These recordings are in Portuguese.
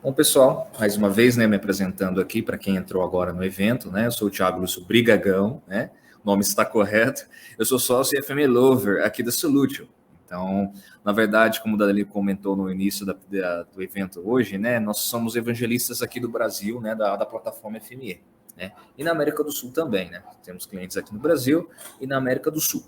Bom, pessoal, mais uma vez, né, me apresentando aqui para quem entrou agora no evento, né? Eu sou o Thiago Lúcio Brigagão, né? O nome está correto. Eu sou sócio e FME Lover aqui da Solutio. Então, na verdade, como o Dali comentou no início do evento hoje, né? Nós somos evangelistas aqui do Brasil, né? Da plataforma FME, né? E na América do Sul também, né? Temos clientes aqui no Brasil e na América do Sul.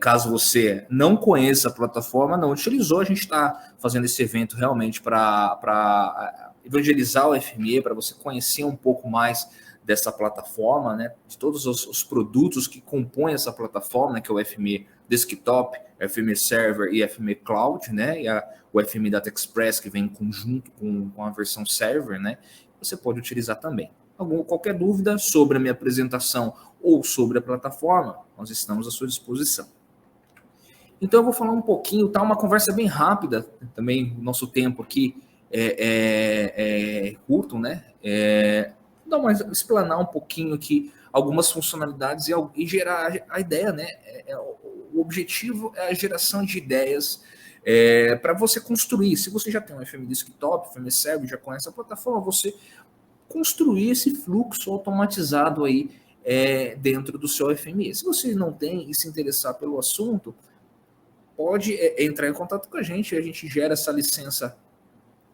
Caso você não conheça a plataforma, não utilizou, a gente está fazendo esse evento realmente para evangelizar o FME, para você conhecer um pouco mais dessa plataforma, né, de todos os produtos que compõem essa plataforma, né, que é o FME Desktop, FME Server e FME Cloud, né, e o FME Data Express, que vem em conjunto com a versão Server, né, você pode utilizar também. Qualquer dúvida sobre a minha apresentação ou sobre a plataforma, nós estamos à sua disposição. Então eu vou falar um pouquinho, tá? Uma conversa bem rápida, também o nosso tempo aqui é curto, né? Explanar um pouquinho aqui algumas funcionalidades e gerar a ideia, né? O objetivo é a geração de ideias para você construir. Se você já tem um FME Desktop, FME Server, já conhece a plataforma, você construir esse fluxo automatizado aí dentro do seu FME. Se você não tem e se interessar pelo assunto, pode entrar em contato com a gente gera essa licença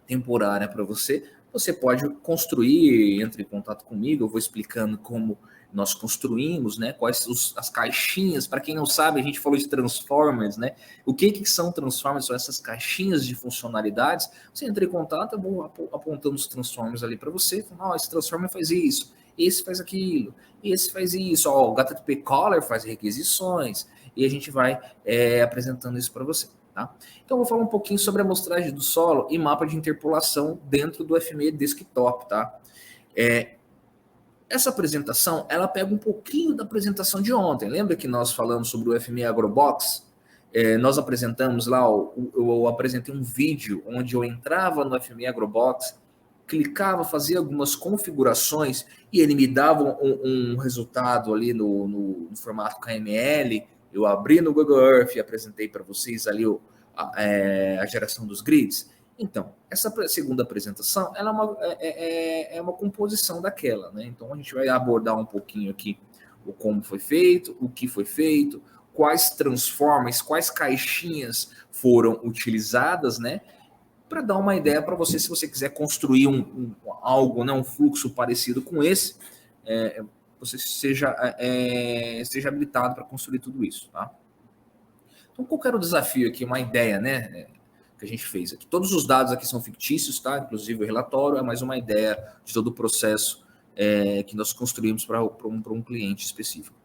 temporária para você. Você pode construir, entre em contato comigo, eu vou explicando como nós construímos, né? Quais as caixinhas. Para quem não sabe, a gente falou de Transformers, né? O que são Transformers? São essas caixinhas de funcionalidades. Você entra em contato, eu vou apontando os Transformers ali para você. Esse Transformer faz isso, esse faz aquilo, esse faz isso. O HTTP Caller faz requisições. E a gente vai apresentando isso para você. Tá? Então, eu vou falar um pouquinho sobre a amostragem do solo e mapa de interpolação dentro do FME Desktop. Tá? Essa apresentação, ela pega um pouquinho da apresentação de ontem. Lembra que nós falamos sobre o FME Agrobox? Nós apresentamos lá, eu apresentei um vídeo onde eu entrava no FME Agrobox, clicava, fazia algumas configurações e ele me dava um resultado ali no formato KML. Eu abri no Google Earth e apresentei para vocês ali a geração dos grids. Então, essa segunda apresentação ela é uma composição daquela, né? Então, a gente vai abordar um pouquinho aqui o como foi feito, o que foi feito, quais transformers, quais caixinhas foram utilizadas, né? Para dar uma ideia para você, se você quiser construir algo, né, um fluxo parecido com esse, você seja habilitado para construir tudo isso, tá? Então, qual era o desafio aqui? Uma ideia, né, que a gente fez aqui. Todos os dados aqui são fictícios, tá? Inclusive o relatório é mais uma ideia de todo o processo que nós construímos para um cliente específico.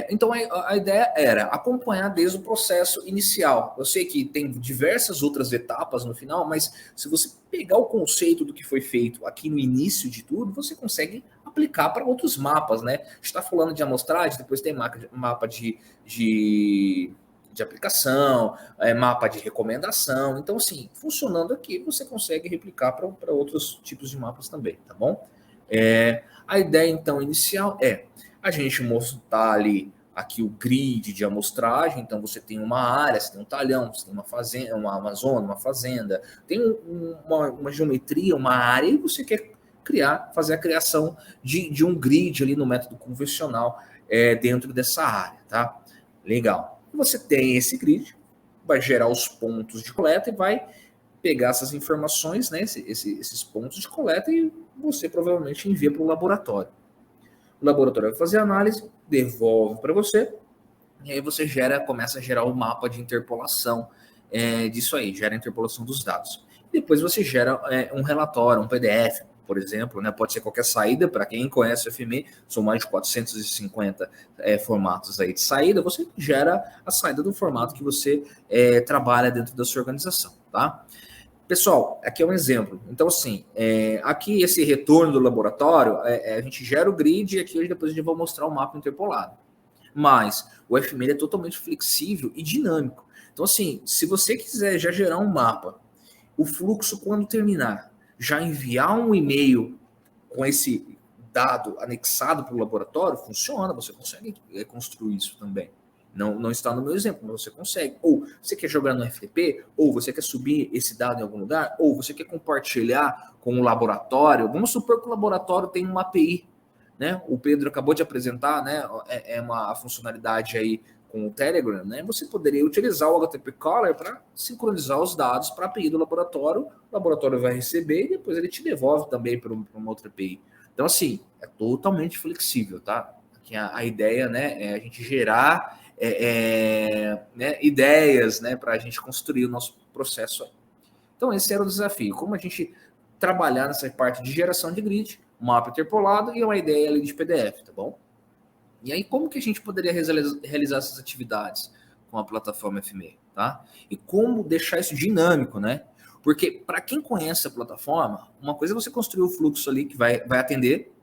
Então, a ideia era acompanhar desde o processo inicial. Eu sei que tem diversas outras etapas no final, mas se você pegar o conceito do que foi feito aqui no início de tudo, você consegue aplicar para outros mapas, né? A gente está falando de amostragem, depois tem mapa de aplicação, mapa de recomendação. Então, assim, funcionando aqui, você consegue replicar para outros tipos de mapas também, tá bom? A ideia, então, inicial a gente mostrar ali aqui o grid de amostragem. Então, você tem uma área, você tem um talhão, você tem uma fazenda, uma zona, uma fazenda, tem uma geometria, uma área, e você quer fazer a criação de um grid ali no método convencional dentro dessa área, tá? Legal. Você tem esse grid, vai gerar os pontos de coleta e vai pegar essas informações, né, esses pontos de coleta, e você provavelmente envia para o laboratório. O laboratório vai fazer a análise, devolve para você, e aí você começa a gerar o mapa de interpolação disso aí, gera a interpolação dos dados. Depois você gera um relatório, um PDF, por exemplo, né? Pode ser qualquer saída. Para quem conhece o FME, são mais de 450 formatos aí de saída. Você gera a saída do formato que você trabalha dentro da sua organização, tá? Pessoal, aqui é um exemplo. Então, assim, aqui esse retorno do laboratório, a gente gera o grid e aqui depois a gente vai mostrar o mapa interpolado. Mas o FML é totalmente flexível e dinâmico. Então, assim, se você quiser já gerar um mapa, o fluxo, quando terminar, já enviar um e-mail com esse dado anexado para o laboratório, funciona, você consegue construir isso também. Não está no meu exemplo, mas você consegue. Ou você quer jogar no FTP, ou você quer subir esse dado em algum lugar, ou você quer compartilhar com um laboratório. Vamos supor que o laboratório tem uma API, né? O Pedro acabou de apresentar, né? É uma funcionalidade aí com o Telegram, né? Você poderia utilizar o HTTP Caller para sincronizar os dados para a API do laboratório. O laboratório vai receber e depois ele te devolve também para uma outra API. Então, assim, é totalmente flexível, tá? Aqui a ideia, né, é a gente gerar né, ideias, né, para a gente construir o nosso processo aí. Então, esse era o desafio. Como a gente trabalhar nessa parte de geração de grid, mapa interpolado e uma ideia ali de PDF, tá bom? E aí, como que a gente poderia realizar essas atividades com a plataforma FME, tá? E como deixar isso dinâmico, né? Porque, para quem conhece a plataforma, uma coisa é você construir o fluxo ali que vai atender.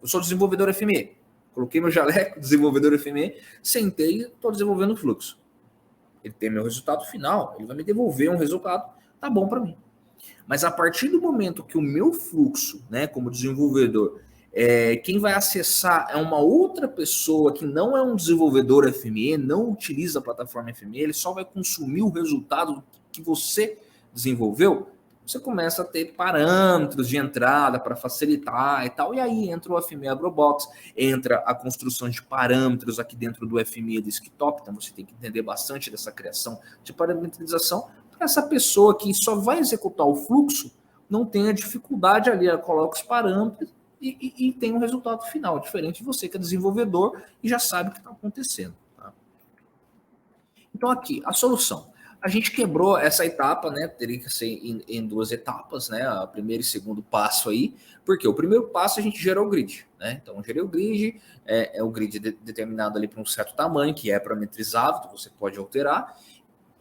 Eu sou desenvolvedor FME. Coloquei meu jaleco, desenvolvedor FME, sentei e estou desenvolvendo o fluxo. Ele tem meu resultado final, ele vai me devolver um resultado, tá bom para mim. Mas a partir do momento que o meu fluxo, né, como desenvolvedor, quem vai acessar é uma outra pessoa que não é um desenvolvedor FME, não utiliza a plataforma FME, ele só vai consumir o resultado que você desenvolveu, você começa a ter parâmetros de entrada para facilitar e tal, e aí entra o FME Agrobox, entra a construção de parâmetros aqui dentro do FME Desktop, então você tem que entender bastante dessa criação de parametrização, para essa pessoa que só vai executar o fluxo não tenha dificuldade ali, ela coloca os parâmetros e tem um resultado final, diferente de você que é desenvolvedor e já sabe o que está acontecendo. Tá? Então aqui, a solução. A gente quebrou essa etapa, né? Teria que ser em duas etapas, né? O primeiro e segundo passo aí, porque o primeiro passo a gente gerou o grid, né? Então, gerei o grid, o grid determinado ali para um certo tamanho, que é parametrizável, então você pode alterar,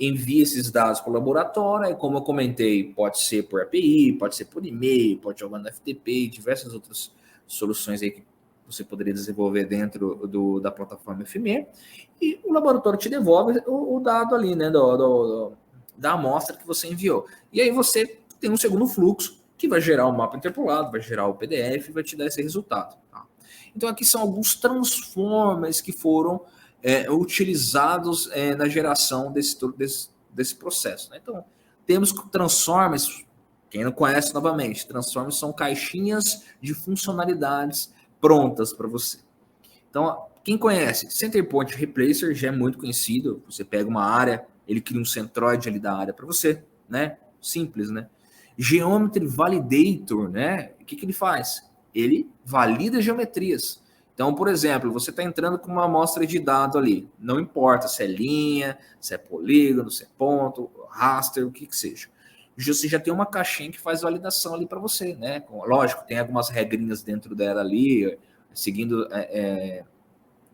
envia esses dados para o laboratório, e como eu comentei, pode ser por API, pode ser por e-mail, pode jogar no FTP, diversas outras soluções aí que você poderia desenvolver dentro da plataforma FME, e o laboratório te devolve o dado ali, né, da amostra que você enviou. E aí você tem um segundo fluxo, que vai gerar o mapa interpolado, vai gerar o PDF, e vai te dar esse resultado. Tá? Então aqui são alguns transformers que foram utilizados na geração desse processo. Né? Então, temos transformers, quem não conhece novamente, transformers são caixinhas de funcionalidades prontas para você. Então, quem conhece, Center Point Replacer já é muito conhecido, você pega uma área, ele cria um centroide ali da área para você, né? Simples, né? Geometry Validator, né? O que ele faz? Ele valida geometrias. Então, por exemplo, você está entrando com uma amostra de dado ali. Não importa se é linha, se é polígono, se é ponto, raster, o que seja. Você já tem uma caixinha que faz validação ali para você, né? Lógico, tem algumas regrinhas dentro dela ali, seguindo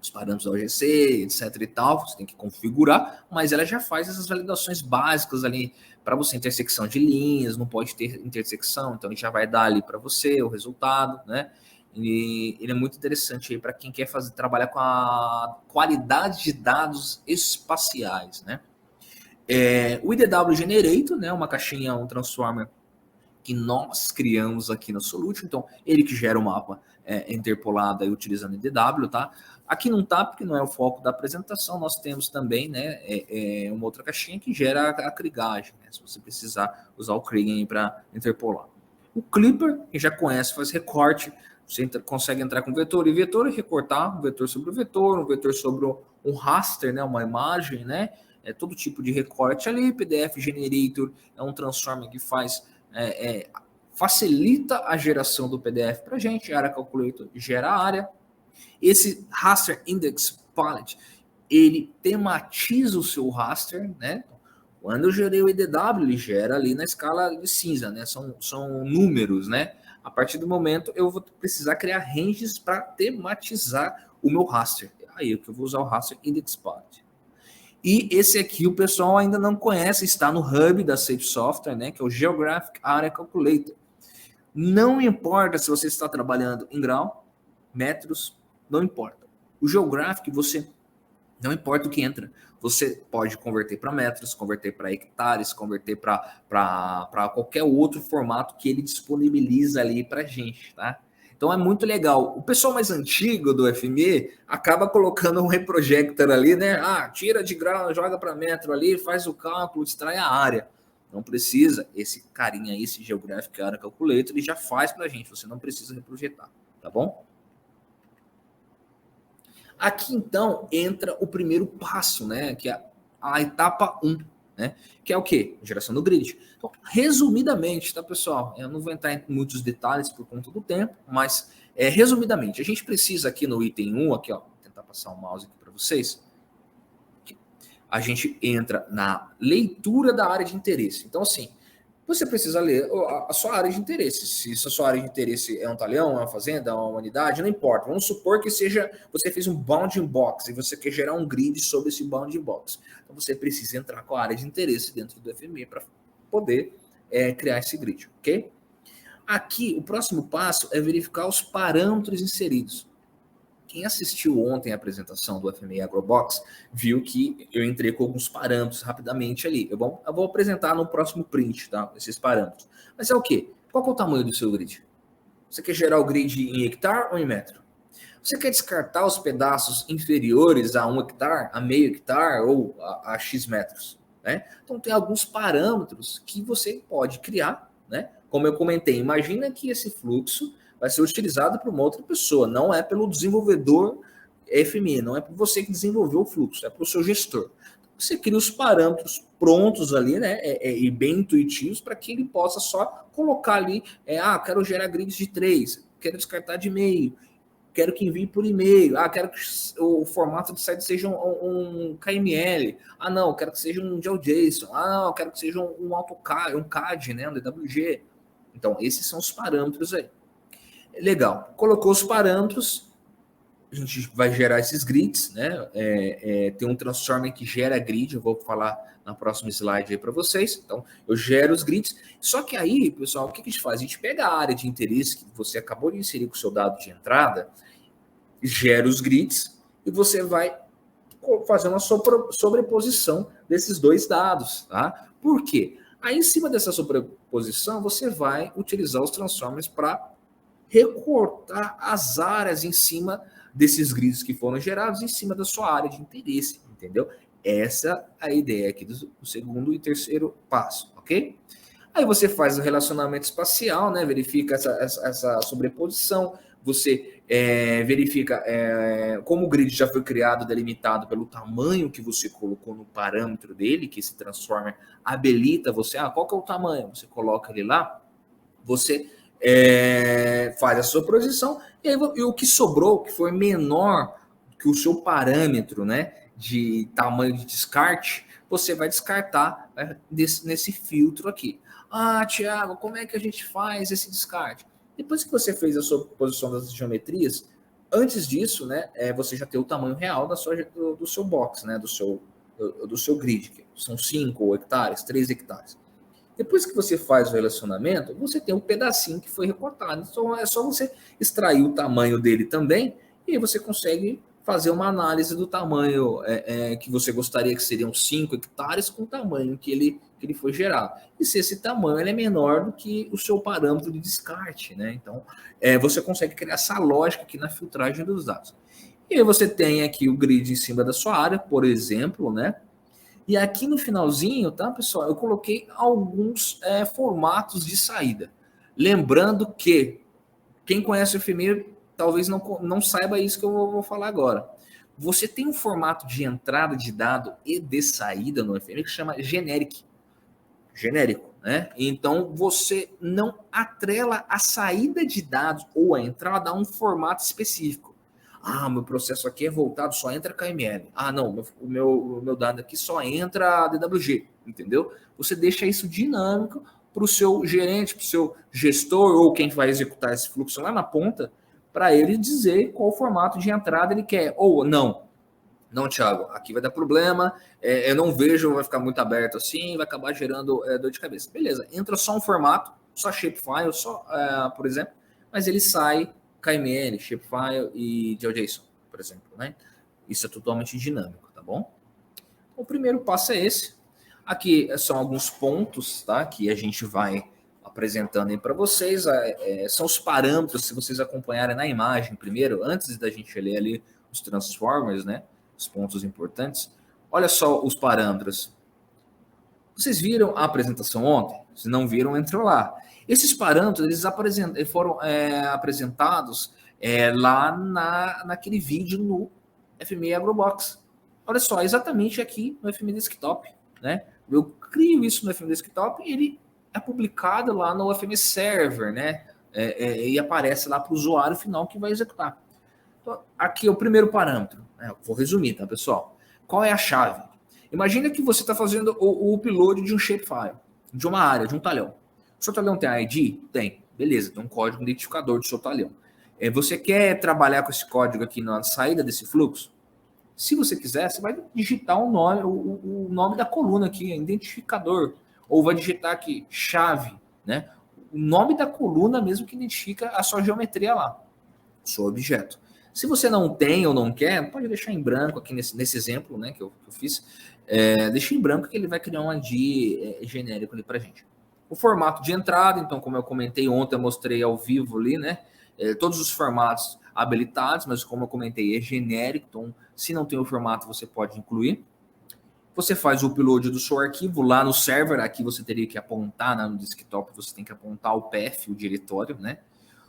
os parâmetros da OGC, etc e tal, você tem que configurar, mas ela já faz essas validações básicas ali para você, intersecção de linhas, não pode ter intersecção, então ele já vai dar ali para você o resultado, né? E ele é muito interessante aí para quem quer trabalhar com a qualidade de dados espaciais, né? O IDW Generator, né? Uma caixinha, um transformer que nós criamos aqui na Solution, então ele que gera o mapa interpolado aí utilizando IDW, tá? Aqui não tá porque não é o foco da apresentação, nós temos também, né, uma outra caixinha que gera a krigagem, né, se você precisar usar o Kriging para interpolar. O Clipper, que já conhece, faz recorte, você consegue entrar com vetor e recortar um vetor sobre o vetor, um vetor sobre um raster, né, uma imagem, né, todo tipo de recorte ali. PDF Generator é um transformer que faz facilita a geração do PDF para a gente. A Area Calculator gera a área. Esse Raster Index Palette, ele tematiza o seu raster, né? Quando eu gerei o IDW, ele gera ali na escala de cinza, né? São números, né? A partir do momento, eu vou precisar criar ranges para tematizar o meu raster. Aí que eu vou usar o Raster Index Palette. E esse aqui o pessoal ainda não conhece, está no hub da Safe Software, né, que é o Geographic Area Calculator. Não importa se você está trabalhando em grau, metros, não importa. O Geographic, não importa o que entra, você pode converter para metros, converter para hectares, converter para qualquer outro formato que ele disponibiliza ali para a gente, tá? Então é muito legal. O pessoal mais antigo do FME acaba colocando um reprojector ali, né? Tira de grau, joga para metro ali, faz o cálculo, extrai a área. Não precisa. Esse carinha aí, esse Geographic Area Calculator, ele já faz para a gente. Você não precisa reprojetar, tá bom? Aqui, então, entra o primeiro passo, né? Que é a etapa 1, né? Que é o quê? Geração do grid. Então, resumidamente, tá, pessoal? Eu não vou entrar em muitos detalhes por conta do tempo, mas, resumidamente, a gente precisa aqui no item 1, aqui, ó, vou tentar passar o mouse aqui para vocês. A gente entra na leitura da área de interesse. Então, assim, você precisa ler a sua área de interesse. Se a sua área de interesse é um talhão, é uma fazenda, é uma unidade, não importa. Vamos supor que seja, você fez um bounding box e você quer gerar um grid sobre esse bounding box. Então você precisa entrar com a área de interesse dentro do FME para poder criar esse grid, ok? Aqui, o próximo passo é verificar os parâmetros inseridos. Quem assistiu ontem a apresentação do FME AgroBox viu que eu entrei com alguns parâmetros rapidamente ali. Eu vou apresentar no próximo print, tá? Esses parâmetros. Mas é o quê? Qual que é o tamanho do seu grid? Você quer gerar o grid em hectare ou em metro? Você quer descartar os pedaços inferiores a 1 hectare, a meio hectare ou a X metros? Né? Então tem alguns parâmetros que você pode criar, né? Como eu comentei, imagina que esse fluxo vai ser utilizado por uma outra pessoa, não é pelo desenvolvedor FME, não é por você que desenvolveu o fluxo, é para o seu gestor. Você cria os parâmetros prontos ali, né, e bem intuitivos para que ele possa só colocar ali, quero gerar grids de 3, quero descartar de meio, quero que envie por e-mail, quero que o formato de site seja um KML, não, quero que seja um GeoJSON, não, quero que seja um AutoCAD, um CAD, né, um DWG. Então, esses são os parâmetros aí. Legal. Colocou os parâmetros, a gente vai gerar esses grids, né? Tem um transformer que gera grid, eu vou falar na próxima slide aí para vocês. Então, eu gero os grids. Só que aí, pessoal, o que a gente faz? A gente pega a área de interesse que você acabou de inserir com o seu dado de entrada, gera os grids e você vai fazer uma sobreposição desses dois dados, tá? Por quê? Aí, em cima dessa sobreposição, você vai utilizar os transformers para recortar as áreas em cima desses grids que foram gerados em cima da sua área de interesse, entendeu? Essa é a ideia aqui do segundo e terceiro passo, ok? Aí você faz o relacionamento espacial, né? Verifica essa sobreposição, você verifica como o grid já foi criado, delimitado pelo tamanho que você colocou no parâmetro dele, que esse transformer habilita você. Qual que é o tamanho? Você coloca ele lá, você faz a sua projeção, e o que sobrou, que foi menor que o seu parâmetro, né, de tamanho de descarte, você vai descartar nesse filtro aqui. Thiago, como é que a gente faz esse descarte? Depois que você fez a sua posição das geometrias, antes disso, né, você já tem o tamanho real do seu box, né, do seu grid, que são 5 hectares, 3 hectares. Depois que você faz o relacionamento, você tem um pedacinho que foi recortado. Então é só você extrair o tamanho dele também e aí você consegue fazer uma análise do tamanho que você gostaria que seriam 5 hectares com o tamanho que ele foi gerado. E se esse tamanho ele é menor do que o seu parâmetro de descarte, né? Então você consegue criar essa lógica aqui na filtragem dos dados. E aí você tem aqui o grid em cima da sua área, por exemplo, né? E aqui no finalzinho, tá, pessoal, eu coloquei alguns formatos de saída. Lembrando que quem conhece o FME talvez não saiba isso que eu vou falar agora. Você tem um formato de entrada de dado e de saída no FME que chama generic. Genérico, né? Então você não atrela a saída de dados ou a entrada a um formato específico. Meu processo aqui é voltado, só entra KML. Não, o meu dado aqui só entra DWG, entendeu? Você deixa isso dinâmico para o seu gerente, para o seu gestor ou quem vai executar esse fluxo lá na ponta, para ele dizer qual formato de entrada ele quer. Ou não, Thiago, aqui vai dar problema, eu não vejo, vai ficar muito aberto assim, vai acabar gerando dor de cabeça. Beleza, entra só um formato, só shapefile, por exemplo, mas ele sai KML, shapefile e GeoJSON, por exemplo, né? Isso é totalmente dinâmico, tá bom? O primeiro passo é esse. Aqui são alguns pontos, tá? Que a gente vai apresentando aí para vocês, são os parâmetros, se vocês acompanharem na imagem primeiro, antes da gente ler ali os transformers, né, os pontos importantes. Olha só os parâmetros. Vocês viram a apresentação ontem? Se não viram, entrou lá. Esses parâmetros eles foram apresentados lá naquele vídeo no FME Agrobox. Olha só, exatamente aqui no FME Desktop, né? Eu crio isso no FME Desktop e ele é publicado lá no FME Server, né? E aparece lá para o usuário final que vai executar. Então, aqui é o primeiro parâmetro. Vou resumir, tá, pessoal? Qual é a chave? Imagina que você está fazendo o upload de um shapefile, de uma área, de um talhão. O seu talhão tem ID? Tem. Beleza, tem um código identificador do seu talhão. Você quer trabalhar com esse código aqui na saída desse fluxo? Se você quiser, você vai digitar o nome da coluna aqui, identificador. Ou vai digitar aqui, chave, né? O nome da coluna mesmo que identifica a sua geometria lá, o seu objeto. Se você não tem ou não quer, pode deixar em branco aqui nesse exemplo, né, que eu fiz. Deixa em branco que ele vai criar um ID genérico ali para gente. O formato de entrada, então, como eu comentei ontem, eu mostrei ao vivo ali, né? Todos os formatos habilitados, mas como eu comentei, é genérico, então se não tem o formato, você pode incluir. Você faz o upload do seu arquivo lá no server, aqui você teria que apontar, né, no desktop, você tem que apontar o path, o diretório, né?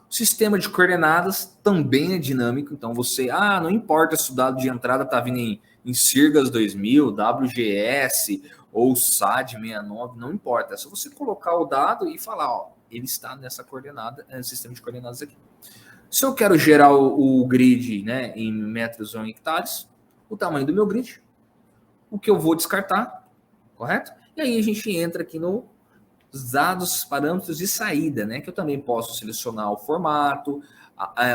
O sistema de coordenadas também é dinâmico, então você, não importa se o dado de entrada está vindo em Sirgas 2000, WGS ou SAD 69, não importa, é só você colocar o dado e falar, ele está nessa coordenada, sistema de coordenadas aqui. Se eu quero gerar o grid, né, em metros ou em hectares, o tamanho do meu grid, o que eu vou descartar, correto? E aí a gente entra aqui nos dados, parâmetros de saída, né, que eu também posso selecionar o formato,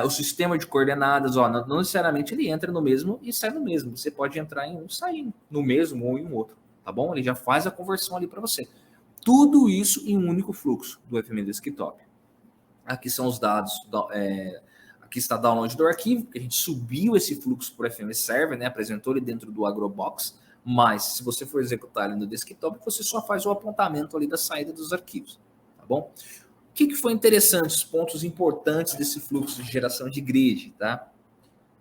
o sistema de coordenadas, não necessariamente ele entra no mesmo e sai no mesmo, você pode entrar em um e sair no mesmo ou em um outro, tá bom? Ele já faz a conversão ali para você. Tudo isso em um único fluxo do FME Desktop. Aqui são os dados, aqui está o download do arquivo, porque a gente subiu esse fluxo para o FME Server, né, apresentou ele dentro do Agrobox, mas se você for executar ele no desktop, você só faz o apontamento ali da saída dos arquivos, tá bom? O que foi interessante, os pontos importantes desse fluxo de geração de grid, tá?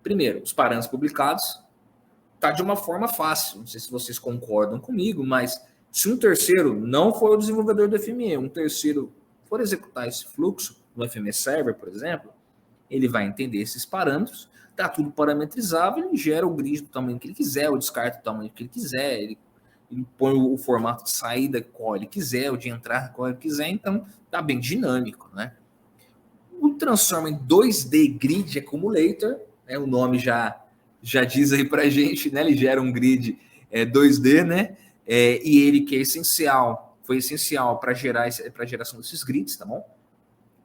Primeiro, os parâmetros publicados, tá de uma forma fácil, não sei se vocês concordam comigo, mas se um terceiro não for o desenvolvedor do FME, um terceiro for executar esse fluxo no FME Server, por exemplo, ele vai entender esses parâmetros, tá tudo parametrizável, ele gera o grid do tamanho que ele quiser, ou descarta do tamanho que ele quiser, ele põe o formato de saída qual ele quiser, o de entrada qual ele quiser, então tá bem dinâmico, né? O Transformer 2D Grid Accumulator, né, o nome já diz aí pra gente, né? Ele gera um grid 2D, né? E ele que foi essencial para a geração desses grids, tá bom?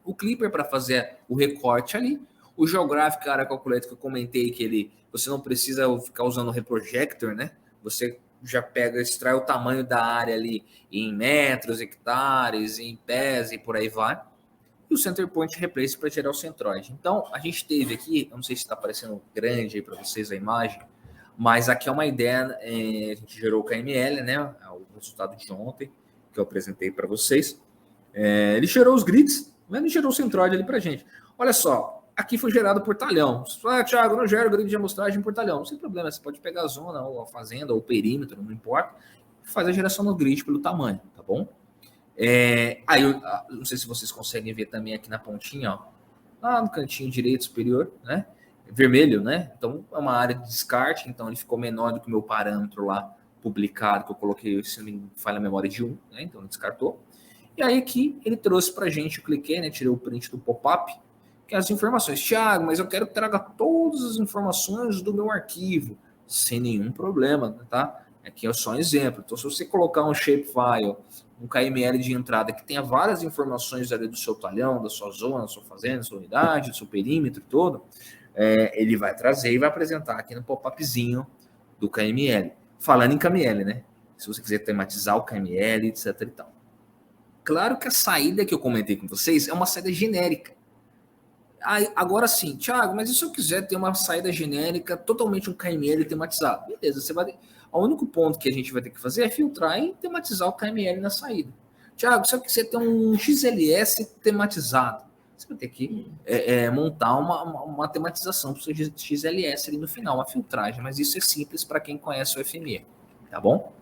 O Clipper para fazer o recorte ali, o Geographic Area Calculator que eu comentei que você não precisa ficar usando o Reprojector, né? Você já extrai o tamanho da área ali em metros, hectares, em pés e por aí vai. E o Center Point Replace para gerar o centroide. Então, a gente teve aqui, eu não sei se está aparecendo grande aí para vocês a imagem, mas aqui é uma ideia, a gente gerou o KML, né? O resultado de ontem que eu apresentei para vocês. Ele gerou os grids, mas não gerou o centroide ali para a gente. Olha só, aqui foi gerado por talhão. Thiago, não gera o grid de amostragem por talhão. Não tem problema, você pode pegar a zona, ou a fazenda, ou o perímetro, não importa, faz a geração no grid pelo tamanho, tá bom? Aí, eu não sei se vocês conseguem ver também aqui na pontinha, ó, lá no cantinho direito superior, né? Vermelho, né? Então, é uma área de descarte, então ele ficou menor do que o meu parâmetro lá publicado, que eu coloquei, se não me falha a memória, de 1, né? Então, ele descartou. E aí aqui ele trouxe para a gente, eu cliquei, né? Tirei o print do pop-up, que é as informações. Thiago, mas eu quero que traga todas as informações do meu arquivo, sem nenhum problema, tá? Aqui é só um exemplo. Então, se você colocar um shapefile, um KML de entrada que tenha várias informações ali do seu talhão, da sua zona, da sua fazenda, da sua unidade, do seu perímetro todo, ele vai trazer e vai apresentar aqui no pop-upzinho do KML. Falando em KML, né? Se você quiser tematizar o KML, etc e tal. Claro que a saída que eu comentei com vocês é uma saída genérica. Agora sim, Thiago, mas e se eu quiser ter uma saída genérica, totalmente um KML tematizado? Beleza, o único ponto que a gente vai ter que fazer é filtrar e tematizar o KML na saída. Tiago, se eu quiser ter um XLS tematizado, você vai ter que montar uma tematização para o seu XLS ali no final, uma filtragem, mas isso é simples para quem conhece o FME, tá bom?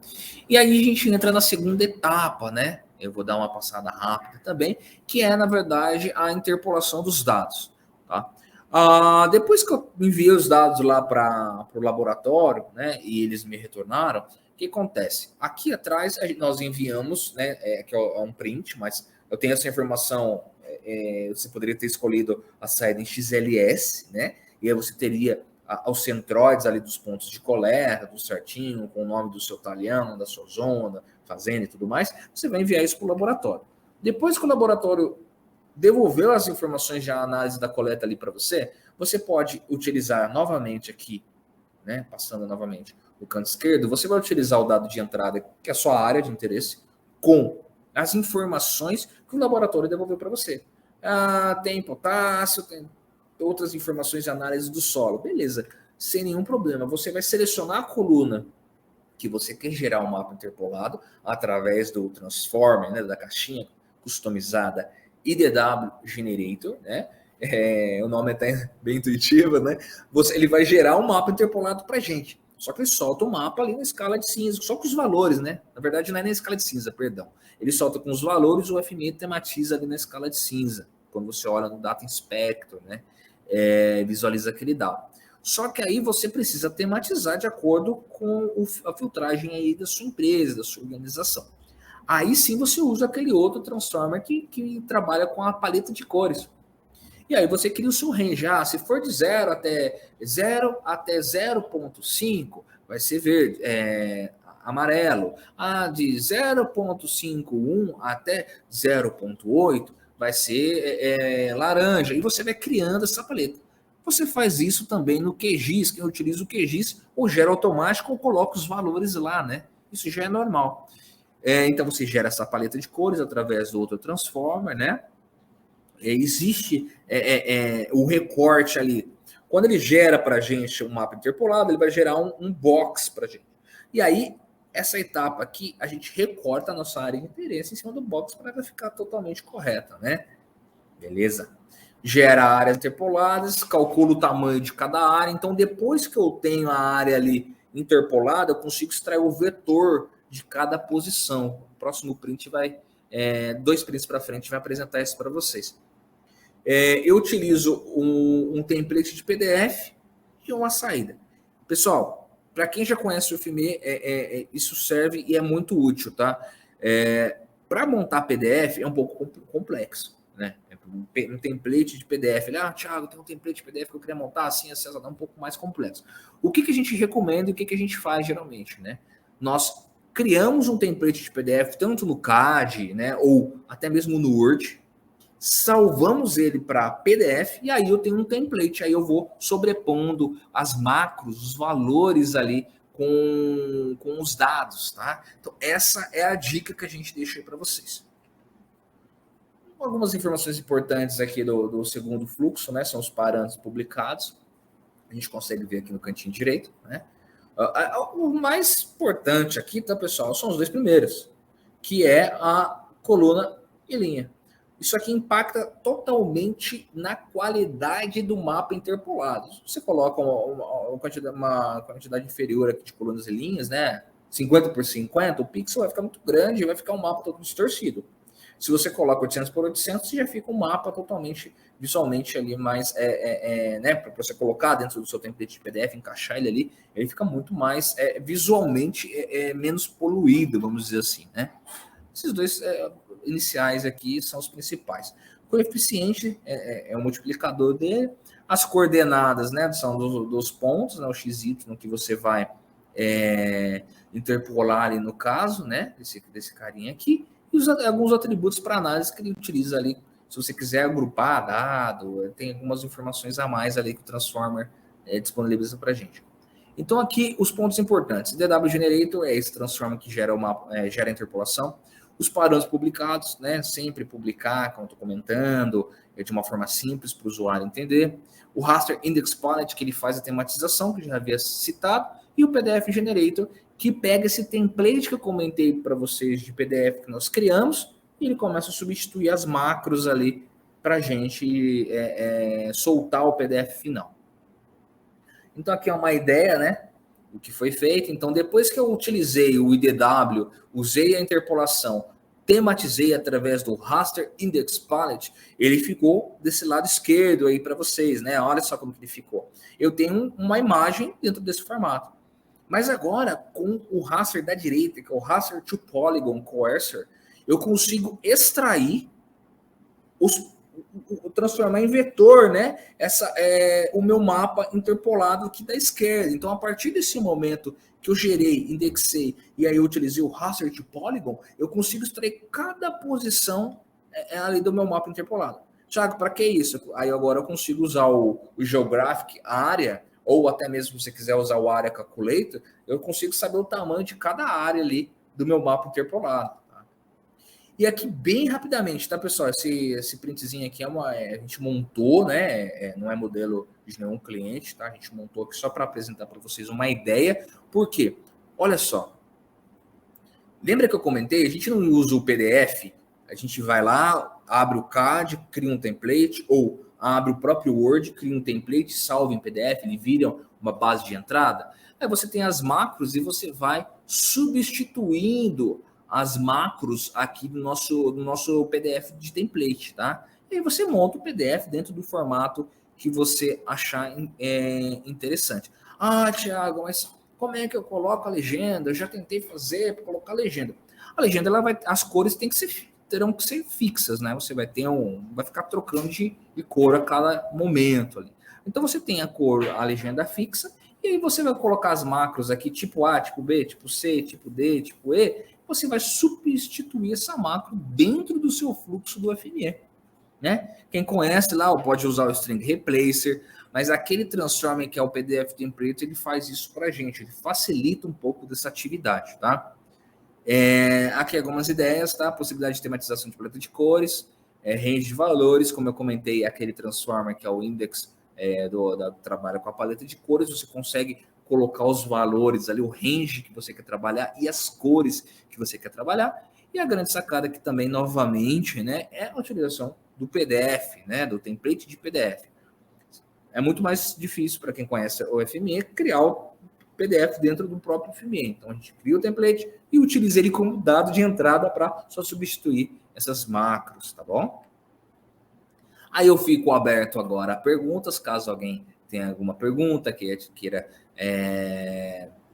E aí a gente entra na segunda etapa, né? Eu vou dar uma passada rápida também, que é, na verdade, a interpolação dos dados, tá? Depois que eu enviei os dados lá para o laboratório, né, e eles me retornaram, o que acontece? Aqui atrás nós enviamos, né, que é um print, mas eu tenho essa informação, você poderia ter escolhido a saída em XLS, né, e aí você teria os centroides ali dos pontos de coleta, tudo certinho, com o nome do seu talhão, da sua zona, fazenda e tudo mais, você vai enviar isso para o laboratório. Depois que o laboratório devolveu as informações de análise da coleta ali para você, você pode utilizar novamente aqui, né, passando novamente no canto esquerdo, você vai utilizar o dado de entrada, que é a sua área de interesse, com as informações que o laboratório devolveu para você. Tem potássio, tem outras informações de análise do solo. Beleza, sem nenhum problema. Você vai selecionar a coluna que você quer gerar um mapa interpolado através do Transformer, né, da caixinha customizada IDW Generator, né? O nome é até bem intuitivo, né? Ele vai gerar um mapa interpolado para a gente. Só que ele solta o mapa ali na escala de cinza, só com os valores, né? Na verdade, não é na escala de cinza, perdão. Ele solta com os valores, o FME tematiza ali na escala de cinza. Quando você olha no Data Inspector, né? Visualiza aquele dado. Só que aí você precisa tematizar de acordo com a filtragem aí da sua empresa, da sua organização. Aí sim você usa aquele outro transformer que trabalha com a paleta de cores. E aí você cria o seu range. Se for de 0 até 0,5, vai ser verde, amarelo. De 0,51 até 0,8 vai ser laranja. E você vai criando essa paleta. Você faz isso também no QGIS. Quem utiliza o QGIS ou gera automático ou coloca os valores lá, né? Isso já é normal. Então você gera essa paleta de cores através do outro transformer, né? Existe o recorte ali. Quando ele gera para a gente um mapa interpolado, ele vai gerar um box para a gente. E aí, essa etapa aqui, a gente recorta a nossa área de interesse em cima do box para ela ficar totalmente correta, né? Beleza? Gera áreas interpoladas, calcula o tamanho de cada área. Então, depois que eu tenho a área ali interpolada, eu consigo extrair o vetor de cada posição. O próximo print vai, 2 prints para frente, vai apresentar isso para vocês. Eu utilizo um template de PDF e uma saída. Pessoal, para quem já conhece o FME, isso serve e é muito útil, tá? Para montar PDF é um pouco complexo, né? Um template de PDF, Thiago, tem um template de PDF que eu queria montar assim, assim, é um pouco mais complexo. O que a gente recomenda e o que a gente faz geralmente, né? Nós criamos um template de PDF tanto no CAD, né, ou até mesmo no Word, salvamos ele para PDF e aí eu tenho um template, aí eu vou sobrepondo as macros, os valores ali com os dados, tá? Então essa é a dica que a gente deixa aí para vocês. Algumas informações importantes aqui do segundo fluxo, né? São os parâmetros publicados. A gente consegue ver aqui no cantinho direito, né? O mais importante aqui, tá, pessoal, são os 2 primeiros, que é a coluna e linha. Isso aqui impacta totalmente na qualidade do mapa interpolado. Se você coloca uma quantidade inferior aqui de colunas e linhas, né? 50 por 50, o pixel vai ficar muito grande e vai ficar um mapa todo distorcido. Se você coloca 800 por 800, já fica um mapa totalmente visualmente ali mais, né, para você colocar dentro do seu template de PDF, encaixar ele ali, ele fica muito mais visualmente menos poluído, vamos dizer assim, né? Esses 2 iniciais aqui são os principais. O coeficiente é o multiplicador dele, as coordenadas, né, são dos pontos, né, o x, y que você vai interpolar ali no caso, né, desse carinha aqui, e alguns atributos para análise que ele utiliza ali. Se você quiser agrupar dado, tem algumas informações a mais ali que o Transformer disponibiliza para a gente. Então, aqui, os pontos importantes. DW Generator é esse Transformer que gera gera interpolação. Os parâmetros publicados, né? Sempre publicar, como eu estou comentando, de uma forma simples para o usuário entender. O Raster Index Palette, que ele faz a tematização, que eu já havia citado. E o PDF Generator, que pega esse template que eu comentei para vocês de PDF que nós criamos e ele começa a substituir as macros ali para a gente soltar o PDF final. Então aqui é uma ideia, né, do que foi feito. Então depois que eu utilizei o IDW, usei a interpolação, tematizei através do Raster Index Palette, ele ficou desse lado esquerdo aí para vocês, né? Olha só como que ele ficou. Eu tenho uma imagem dentro desse formato. Mas agora, com o raster da direita, que é o Raster to Polygon Coercer, eu consigo extrair transformar em vetor, né? O meu mapa interpolado aqui da esquerda. Então, a partir desse momento que eu gerei, indexei e aí eu utilizei o raster to polygon, eu consigo extrair cada posição ali do meu mapa interpolado. Thiago, para que isso? Aí agora eu consigo usar o Geographic Area, ou até mesmo se você quiser usar o Area Calculator, eu consigo saber o tamanho de cada área ali do meu mapa interpolado. E aqui, bem rapidamente, tá, pessoal? Esse printzinho aqui a gente montou, né? Não é modelo de nenhum cliente, tá? A gente montou aqui só para apresentar para vocês uma ideia. Por quê? Olha só. Lembra que eu comentei? A gente não usa o PDF, a gente vai lá, abre o CAD, cria um template, ou abre o próprio Word, cria um template, salva em PDF, ele vira uma base de entrada. Aí você tem as macros e você vai substituindo as macros aqui do nosso PDF de template, tá? E aí você monta o PDF dentro do formato que você achar interessante. Ah, Thiago, mas como é que eu coloco a legenda? Eu já tentei fazer para colocar a legenda. A legenda, as cores terão que ser fixas, né? Você vai ficar trocando de cor a cada momento ali. Então você tem a legenda fixa, e aí você vai colocar as macros aqui, tipo A, tipo B, tipo C, tipo D, tipo E, você vai substituir essa macro dentro do seu fluxo do FME, né? Quem conhece lá pode usar o String Replacer, mas aquele Transformer que é o PDF Template, ele faz isso para a gente, ele facilita um pouco dessa atividade, tá? Aqui algumas ideias, tá? Possibilidade de tematização de paleta de cores, range de valores, como eu comentei, aquele Transformer que é o index trabalha com a paleta de cores, você consegue colocar os valores ali, o range que você quer trabalhar e as cores que você quer trabalhar. E a grande sacada aqui também, novamente, né, é a utilização do PDF, né, do template de PDF. É muito mais difícil para quem conhece o FME criar o PDF dentro do próprio FME. Então a gente cria o template e utiliza ele como dado de entrada para só substituir essas macros, tá bom? Aí eu fico aberto agora a perguntas, caso alguém tenha alguma pergunta, queira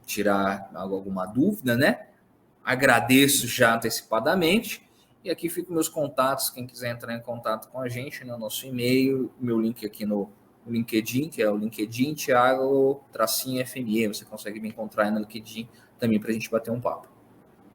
tirar alguma dúvida, né? Agradeço já antecipadamente. E aqui ficam meus contatos, quem quiser entrar em contato com a gente, no nosso e-mail, meu link aqui no LinkedIn, que é o LinkedIn Thiago-FME. Você consegue me encontrar aí no LinkedIn também para a gente bater um papo.